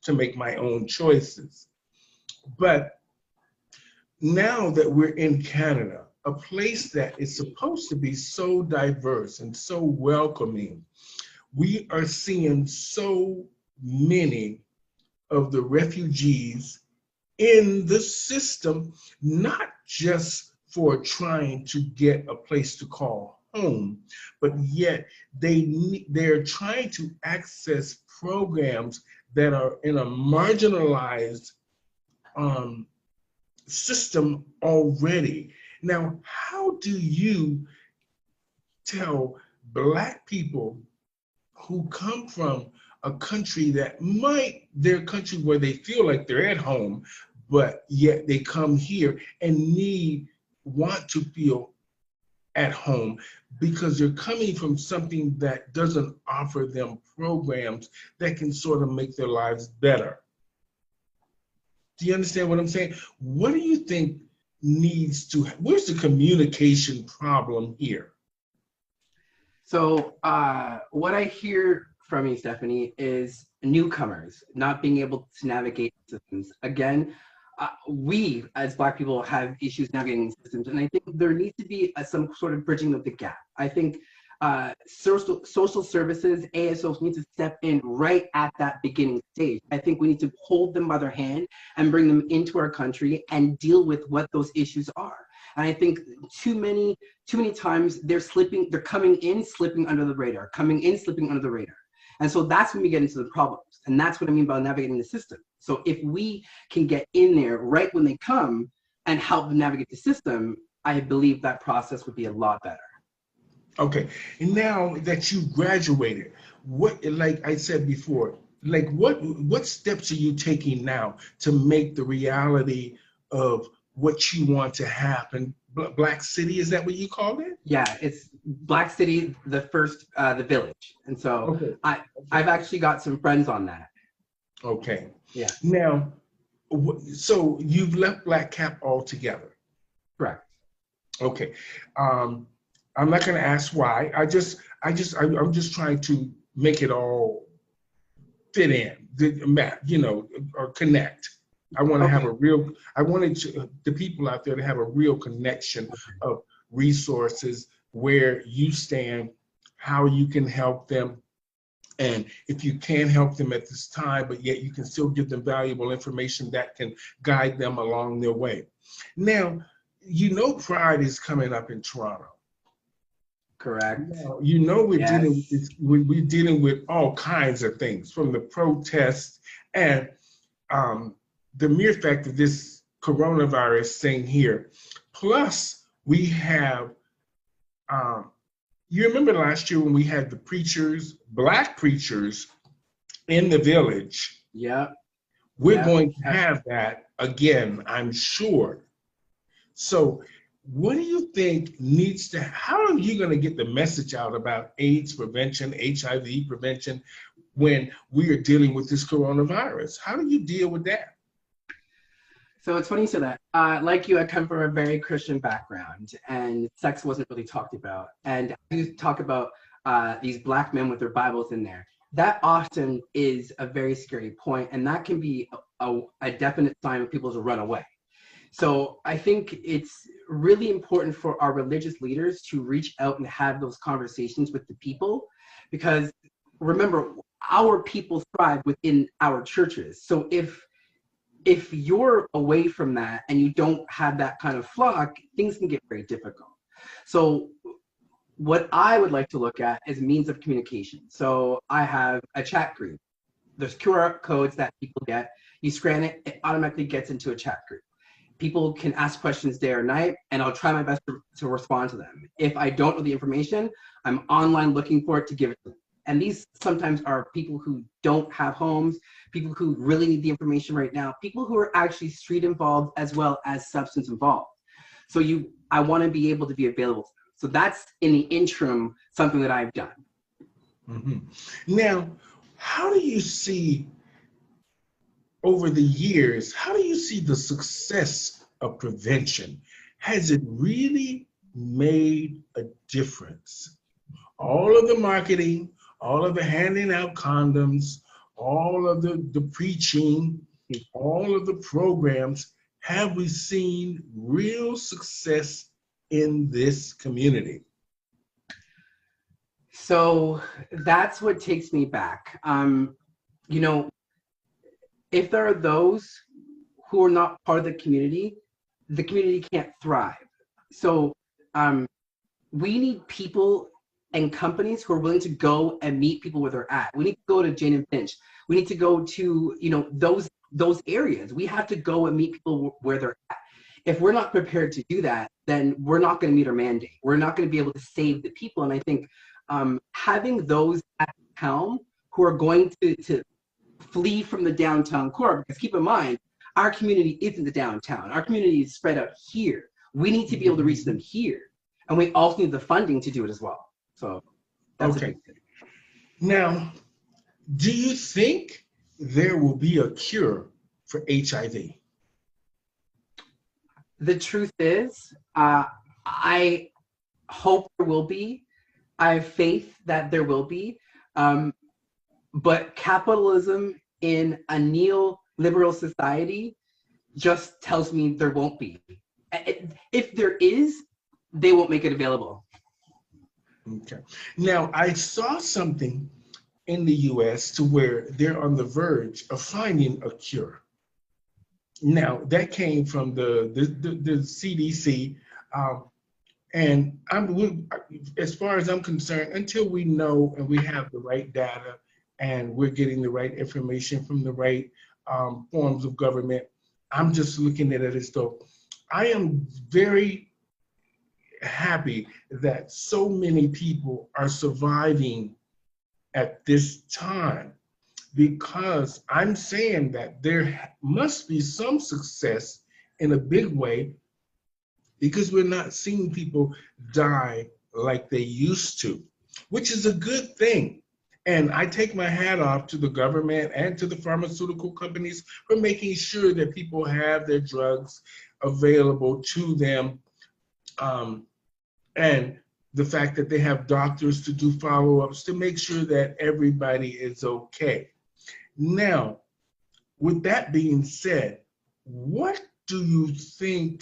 to make my own choices. But now that we're in Canada, a place that is supposed to be so diverse and so welcoming, we are seeing so many of the refugees in the system, not just for trying to get a place to call home, but yet they're trying to access programs that are in a marginalized system already. Now, how do you tell Black people who come from a country that might, their country where they feel like they're at home, but yet they come here and want to feel at home because they're coming from something that doesn't offer them programs that can sort of make their lives better? Do you understand what I'm saying? What do you think where's the communication problem here? So what I hear from you, Stephanie, is newcomers not being able to navigate systems. Again, we as Black people have issues navigating systems, and I think there needs to be some sort of bridging of the gap. I think social services, ASOs need to step in right at that beginning stage. I think we need to hold them by their hand and bring them into our country and deal with what those issues are. And I think too many times they're coming in, slipping under the radar, And so that's when we get into the problems. And that's what I mean by navigating the system. So if we can get in there right when they come and help them navigate the system, I believe that process would be a lot better. Okay, and now that you graduated, like I said before, what steps are you taking now to make the reality of what you want to happen? Black City, is that what you call it? Yeah, it's Black City, the village. And so okay. I've actually got some friends on that. Okay. Yeah. Now, so you've left Black Cap altogether? Correct. Okay. I'm not going to ask why. I'm just trying to make it all fit in, or connect. I want to have I wanted the people out there to have a real connection of resources, where you stand, how you can help them, and if you can't help them at this time, but yet you can still give them valuable information that can guide them along their way. Now, Pride is coming up in Toronto. Correct. Now, we're dealing with all kinds of things, from the protests and the mere fact of this coronavirus thing here. Plus, we have, you remember last year when we had the preachers, Black preachers in the village? Yeah. We're going to have that again, I'm sure. So what do you think how are you going to get the message out about AIDS prevention, HIV prevention, when we are dealing with this coronavirus? How do you deal with that? So it's funny you said that. Like you, I come from a very Christian background, and sex wasn't really talked about. And you talk about these Black men with their Bibles in there. That often is a very scary point, and that can be a definite sign of people to run away. So I think it's really important for our religious leaders to reach out and have those conversations with the people, because remember, our people thrive within our churches. So if you're away from that and you don't have that kind of flock, things can get very difficult. So what I would like to look at is means of communication. So I have a chat group. There's QR codes that people get. You scan it, it automatically gets into a chat group. People can ask questions day or night, and I'll try my best to respond to them. If I don't know the information, I'm online looking for it to give it to them. And these sometimes are people who don't have homes, people who really need the information right now, people who are actually street involved as well as substance involved. So I want to be able to be available to them. So that's in the interim something that I've done. Mm-hmm. Now, how do you see over the years, how do you see the success of prevention? Has it really made a difference? All of the marketing, all of the handing out condoms, all of the preaching, all of the programs, have we seen real success in this community? So that's what takes me back. You know, if there are those who are not part of the community can't thrive. So we need people and companies who are willing to go and meet people where they're at. We need to go to Jane and Finch. We need to go to, you know, those areas. We have to go and meet people where they're at. If we're not prepared to do that, then we're not going to meet our mandate. We're not going to be able to save the people. And I think having those at the helm who are going to flee from the downtown core, because keep in mind, our community isn't the downtown. Our community is spread out here. We need to be able to reach them here. And we also need the funding to do it as well. So that's okay. Now, do you think there will be a cure for HIV? The truth is, I hope there will be. I have faith that there will be. But capitalism in a neoliberal society just tells me there won't be. If there is, they won't make it available. Okay. Now, I saw something in the US to where they're on the verge of finding a cure. Now, that came from the CDC. And as far as I'm concerned, until we know and we have the right data and we're getting the right information from the right forms of government, I'm just looking at it as though I am very happy that so many people are surviving at this time, because I'm saying that there must be some success in a big way, because we're not seeing people die like they used to, which is a good thing. And I take my hat off to the government and to the pharmaceutical companies for making sure that people have their drugs available to them. And the fact that they have doctors to do follow-ups to make sure that everybody is okay. Now, with that being said, what do you think